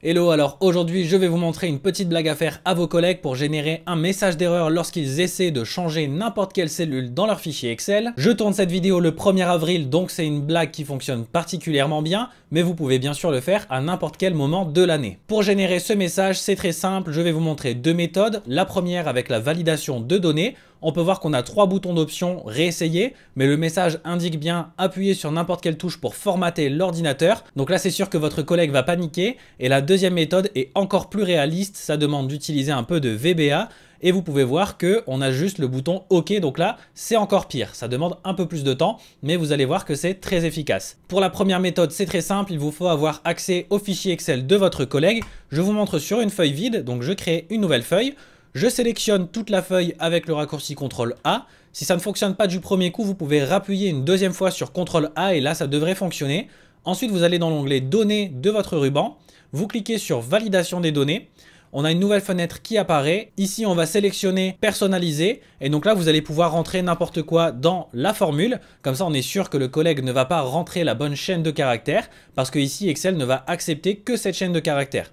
Hello, alors aujourd'hui je vais vous montrer une petite blague à faire à vos collègues pour générer un message d'erreur lorsqu'ils essaient de changer n'importe quelle cellule dans leur fichier Excel. Je tourne cette vidéo le 1er avril, donc c'est une blague qui fonctionne particulièrement bien, mais vous pouvez bien sûr le faire à n'importe quel moment de l'année. Pour générer ce message, c'est très simple, je vais vous montrer deux méthodes. La première avec la validation de données. On peut voir qu'on a trois boutons d'option réessayer, mais le message indique bien appuyer sur n'importe quelle touche pour formater l'ordinateur. Donc là, c'est sûr que votre collègue va paniquer. Et la deuxième méthode est encore plus réaliste, ça demande d'utiliser un peu de VBA. Et vous pouvez voir qu'on a juste le bouton OK, donc là, c'est encore pire. Ça demande un peu plus de temps, mais vous allez voir que c'est très efficace. Pour la première méthode, c'est très simple, il vous faut avoir accès au fichier Excel de votre collègue. Je vous montre sur une feuille vide, donc je crée une nouvelle feuille. Je sélectionne toute la feuille avec le raccourci CTRL-A. Si ça ne fonctionne pas du premier coup, vous pouvez rappuyer une deuxième fois sur CTRL-A et là, ça devrait fonctionner. Ensuite, vous allez dans l'onglet Données de votre ruban. Vous cliquez sur Validation des données. On a une nouvelle fenêtre qui apparaît. Ici, on va sélectionner Personnaliser. Et donc là, vous allez pouvoir rentrer n'importe quoi dans la formule. Comme ça, on est sûr que le collègue ne va pas rentrer la bonne chaîne de caractères parce que ici, Excel ne va accepter que cette chaîne de caractères.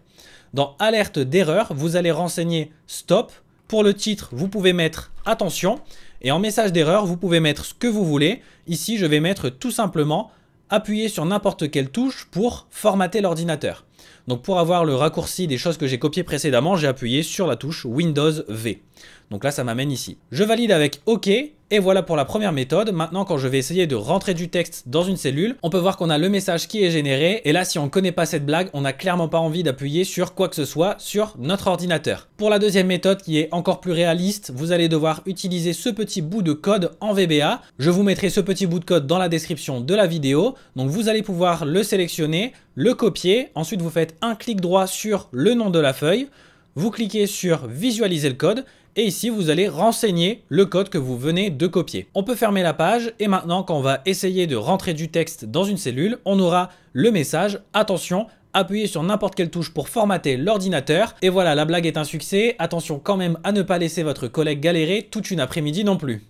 Dans Alerte d'erreur, vous allez renseigner Stop. Pour le titre, vous pouvez mettre Attention. Et en message d'erreur, vous pouvez mettre ce que vous voulez. Ici, je vais mettre tout simplement appuyer sur n'importe quelle touche pour formater l'ordinateur. Donc pour avoir le raccourci des choses que j'ai copiées précédemment, j'ai appuyé sur la touche Windows V. Donc là, ça m'amène ici. Je valide avec OK. Et voilà pour la première méthode. Maintenant, quand je vais essayer de rentrer du texte dans une cellule, on peut voir qu'on a le message qui est généré. Et là, si on ne connaît pas cette blague, on n'a clairement pas envie d'appuyer sur quoi que ce soit sur notre ordinateur. Pour la deuxième méthode qui est encore plus réaliste, vous allez devoir utiliser ce petit bout de code en VBA. Je vous mettrai ce petit bout de code dans la description de la vidéo. Donc vous allez pouvoir le sélectionner, le copier. Ensuite, vous faites un clic droit sur le nom de la feuille. Vous cliquez sur Visualiser le code. Et ici, vous allez renseigner le code que vous venez de copier. On peut fermer la page et maintenant, quand on va essayer de rentrer du texte dans une cellule, on aura le message « Attention ». Appuyez sur n'importe quelle touche pour formater l'ordinateur. Et voilà, la blague est un succès. Attention quand même à ne pas laisser votre collègue galérer toute une après-midi non plus.